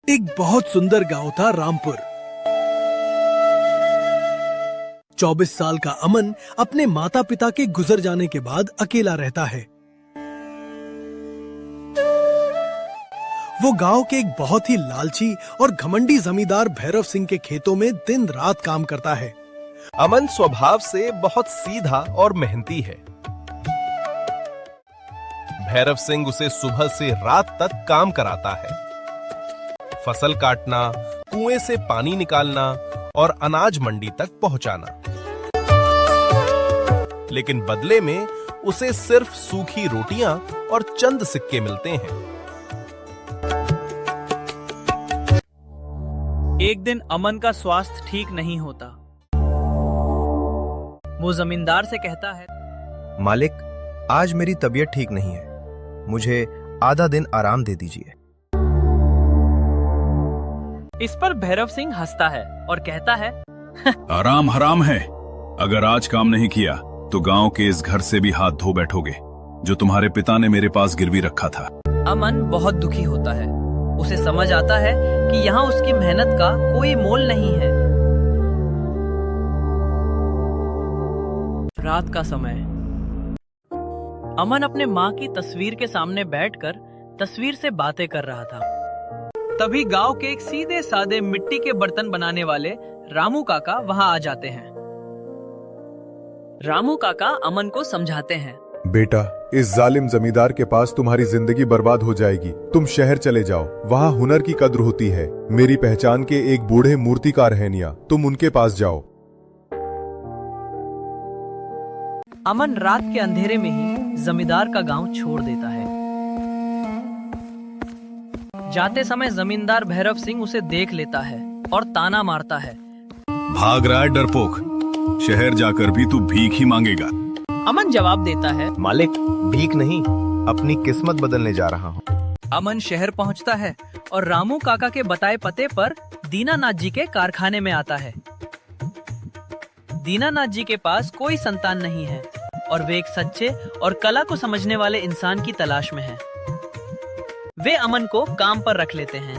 एक बहुत सुंदर गांव था रामपुर। 24 साल का अमन अपने माता पिता के गुजर जाने के बाद अकेला रहता है। वो गांव के एक बहुत ही लालची और घमंडी जमींदार भैरव सिंह के खेतों में दिन रात काम करता है। अमन स्वभाव से बहुत सीधा और मेहनती है। भैरव सिंह उसे सुबह से रात तक काम कराता है। फसल काटना, कुएं से पानी निकालना और अनाज मंडी तक पहुंचाना। लेकिन बदले में उसे सिर्फ सूखी रोटियां और चंद सिक्के मिलते हैं। एक दिन अमन का स्वास्थ्य ठीक नहीं होता। वो जमींदार से कहता है, मालिक, आज मेरी तबीयत ठीक नहीं है, मुझे आधा दिन आराम दे दीजिए। इस पर भैरव सिंह हंसता है और कहता है, आराम हराम है। अगर आज काम नहीं किया तो गांव के इस घर से भी हाथ धो बैठोगे जो तुम्हारे पिता ने मेरे पास गिरवी रखा था। अमन बहुत दुखी होता है। उसे समझ आता है कि यहाँ उसकी मेहनत का कोई मोल नहीं है। रात का समय। अमन अपने माँ की तस्वीर के सामने बैठकर तस्वीर से बातें कर रहा था। तभी गांव के एक सीधे सादे मिट्टी के बर्तन बनाने वाले रामू काका वहां आ जाते हैं। रामू काका अमन को समझाते हैं, बेटा, इस जालिम जमींदार के पास तुम्हारी जिंदगी बर्बाद हो जाएगी। तुम शहर चले जाओ, वहाँ हुनर की कद्र होती है। मेरी पहचान के एक बूढ़े मूर्तिकार हैं निया, तुम उनके पास जाओ। अमन रात के अंधेरे में ही जमींदार का गांव छोड़ देता है। जाते समय जमींदार भैरव सिंह उसे देख लेता है और ताना मारता है, भाग रहा है डरपोक, शहर जाकर भी तू भीख ही मांगेगा। अमन जवाब देता है, मालिक, भीख नहीं, अपनी किस्मत बदलने जा रहा हूँ। अमन शहर पहुंचता है और रामू काका के बताए पते पर दीनानाथ जी के कारखाने में आता है। दीनानाथ जी के पास कोई संतान नहीं है और वे एक सच्चे और कला को समझने वाले इंसान की तलाश में हैं। वे अमन को काम पर रख लेते हैं।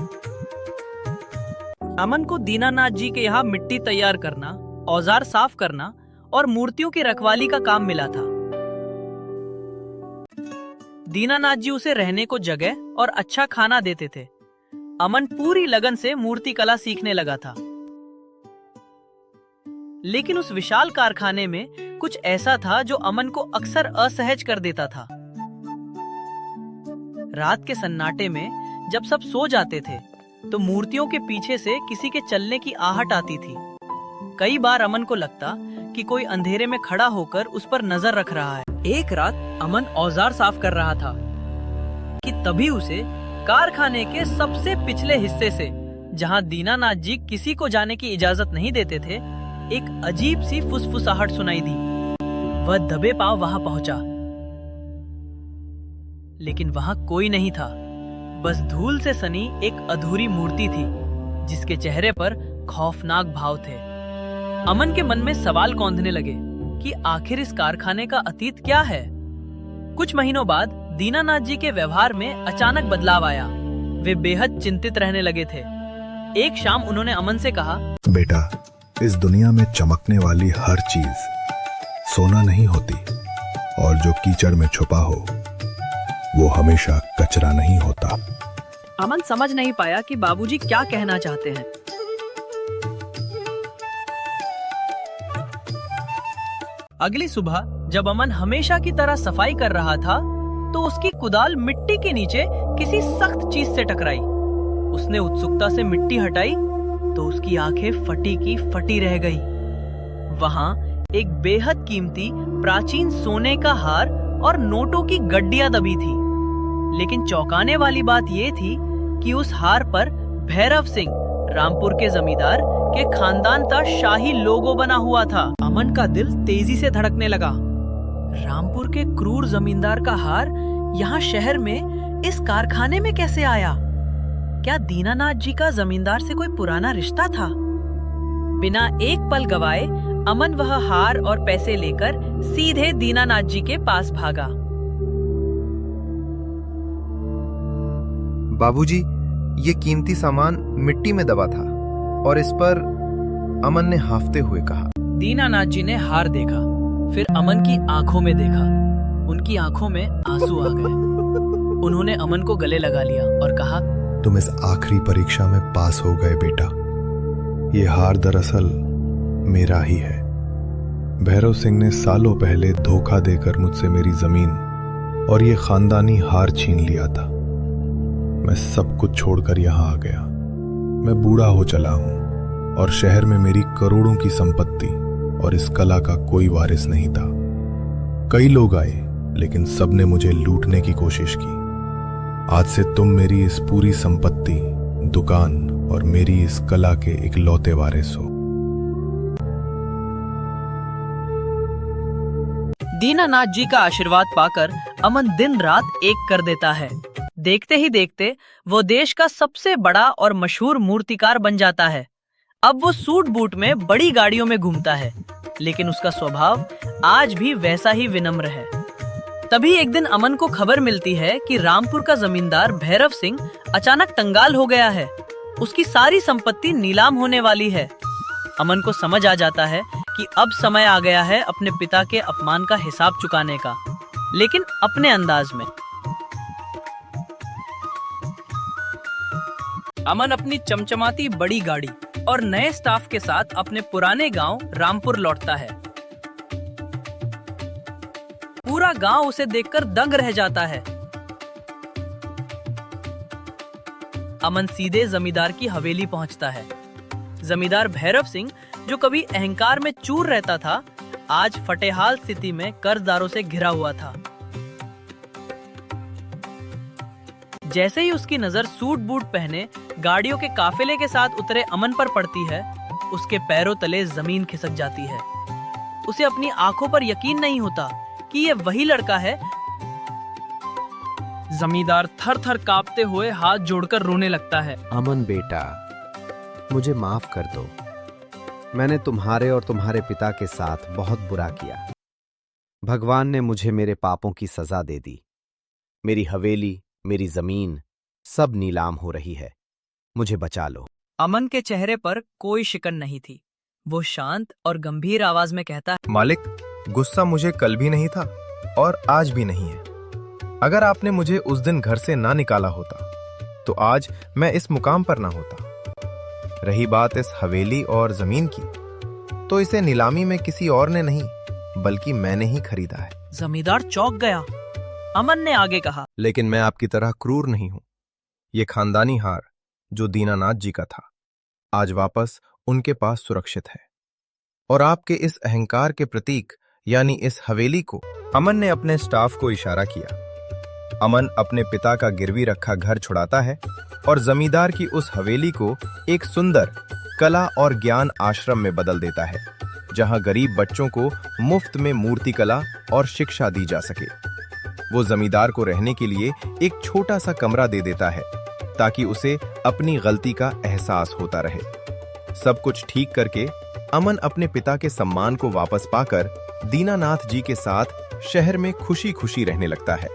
अमन को दीनानाथ जी के यहाँ मिट्टी तैयार करना, औजार साफ करना और मूर्तियों की रखवाली का काम मिला था। दीनानाथ जी उसे रहने को जगह और अच्छा खाना देते थे। अमन पूरी लगन से मूर्ति कला सीखने लगा था। लेकिन उस विशाल कारखाने में कुछ ऐसा था जो अमन को अक्सर असहज कर देता था। रात के सन्नाटे में जब सब सो जाते थे तो मूर्तियों के पीछे से किसी के चलने की आहट आती थी। कई बार अमन को लगता कि कोई अंधेरे में खड़ा होकर उस पर नजर रख रहा है। एक रात अमन औजार साफ कर रहा था कि तभी उसे कारखाने के सबसे पिछले हिस्से से, जहां दीनानाथ जी किसी को जाने की इजाजत नहीं देते थे, एक अजीब सी फुसफुसाहट सुनाई दी। वह दबे पांव वहां पहुंचा, लेकिन वहां कोई नहीं था। बस धूल से सनी एक अधूरी मूर्ति थी जिसके चेहरे पर खौफनाक भाव थे। अमन के मन में सवाल कौंधने लगे कि आखिर इस कारखाने का अतीत क्या है। कुछ महीनों बाद दीनानाथ जी के व्यवहार में अचानक बदलाव आया। वे बेहद चिंतित रहने लगे थे। एक शाम उन्होंने अमन से कहा, बेटा, इस दुनिया में चमकने वाली हर चीज सोना नहीं होती, और जो कीचड़ में छुपा हो वो हमेशा कचरा नहीं होता। अमन समझ नहीं पाया कि बाबूजी क्या कहना चाहते हैं। अगली सुबह जब अमन हमेशा की तरह सफाई कर रहा था तो उसकी कुदाल मिट्टी के नीचे किसी सख्त चीज से टकराई। उसने उत्सुकता से मिट्टी हटाई तो उसकी आंखें फटी की फटी रह गई। वहां एक बेहद कीमती प्राचीन सोने का हार और नोटों की गड्डियां दबी थी। लेकिन चौंकाने वाली बात यह थी कि उस हार पर भैरव सिंह, रामपुर के जमींदार के खानदान का शाही लोगो बना हुआ था। अमन का दिल तेजी से धड़कने लगा। रामपुर के क्रूर जमींदार का हार यहाँ शहर में इस कारखाने में कैसे आया? क्या दीनानाथ जी का जमींदार से कोई पुराना रिश्ता था? बिना एक पल गवाए अमन वह हार और पैसे लेकर सीधे दीनानाथ जी के पास भागा। बाबूजी, ये कीमती सामान मिट्टी में दबा था और इस पर अमन ने हाफते हुए कहा। दीनानाथ जी ने हार देखा, फिर अमन की आंखों में देखा। उनकी आंखों में आंसू आ गए। उन्होंने अमन को गले लगा लिया और कहा, तुम इस आखिरी परीक्षा में पास हो गए बेटा। ये हार दरअसल मेरा ही है। भैरव सिंह ने सालों पहले धोखा देकर मुझसे मेरी जमीन और ये खानदानी हार छीन लिया था। मैं सब कुछ छोड़कर यहां आ गया। मैं बूढ़ा हो चला हूं और शहर में मेरी करोड़ों की संपत्ति और इस कला का कोई वारिस नहीं था। कई लोग आए लेकिन सबने मुझे लूटने की कोशिश की। आज से तुम मेरी इस पूरी संपत्ति, दुकान और मेरी इस कला के इकलौते वारिस हो। दीनानाथ जी का आशीर्वाद पाकर अमन दिन रात एक कर देता है। देखते ही देखते वो देश का सबसे बड़ा और मशहूर मूर्तिकार बन जाता है। अब वो सूट बूट में बड़ी गाड़ियों में घूमता है, लेकिन उसका स्वभाव आज भी वैसा ही विनम्र है। तभी एक दिन अमन को खबर मिलती है कि रामपुर का जमींदार भैरव सिंह अचानक कंगाल हो गया है। उसकी सारी संपत्ति नीलाम होने वाली है। अमन को समझ आ जाता है कि अब समय आ गया है अपने पिता के अपमान का हिसाब चुकाने का, लेकिन अपने अंदाज में। अमन अपनी चमचमाती बड़ी गाड़ी और नए स्टाफ के साथ अपने पुराने गांव रामपुर लौटता है। पूरा गांव उसे देखकर दंग रह जाता है। अमन सीधे जमींदार की हवेली पहुंचता है। जमींदार भैरव सिंह, जो कभी अहंकार में चूर रहता था, आज फटेहाल स्थिति में कर्जदारों से घिरा हुआ था। जैसे ही उसकी नजर सूट बूट पहने गाड़ियों के काफिले के साथ उतरे अमन पर पड़ती है, उसके पैरों तले जमीन खिसक जाती है। उसे अपनी आंखों पर यकीन नहीं होता कि ये वही लड़का है। जमींदार थर थर कांपते हुए हाथ जोड़कर रोने लगता है। अमन बेटा, मुझे माफ कर दो। मैंने तुम्हारे और तुम्हारे पिता के साथ बहुत बुरा किया। भगवान ने मुझे मेरे पापों की सजा दे दी। मेरी हवेली, मेरी जमीन सब नीलाम हो रही है। मुझे बचा लो। अमन के चेहरे पर कोई शिकन नहीं थी। वो शांत और गंभीर आवाज में कहता है, मालिक, गुस्सा मुझे कल भी नहीं था और आज भी नहीं है। अगर आपने मुझे उस दिन घर से ना निकाला होता तो आज मैं इस मुकाम पर ना होता। रही बात इस हवेली और जमीन की, तो इसे नीलामी में किसी और ने नहीं बल्कि मैंने ही खरीदा है। जमींदार चौंक गया। अमन ने आगे कहा, लेकिन मैं आपकी तरह क्रूर नहीं हूं। ये खानदानी हार जो दीनानाथ जी का था, आज वापस उनके पास सुरक्षित है। और आपके इस अहंकार के प्रतीक यानी इस हवेली को, अमन ने अपने स्टाफ को इशारा किया। अमन अपने पिता का गिरवी रखा घर छुड़ाता है और जमींदार की उस हवेली को एक सुंदर कला और ज्ञान आश्रम में बदल देता है, जहां गरीब बच्चों को मुफ्त में मूर्ति कला और शिक्षा दी जा सके। वो जमींदार को रहने के लिए एक छोटा सा कमरा दे देता है ताकि उसे अपनी गलती का एहसास होता रहे। सब कुछ ठीक करके अमन अपने पिता के सम्मान को वापस पाकर दीनानाथ जी के साथ शहर में खुशी खुशी रहने लगता है।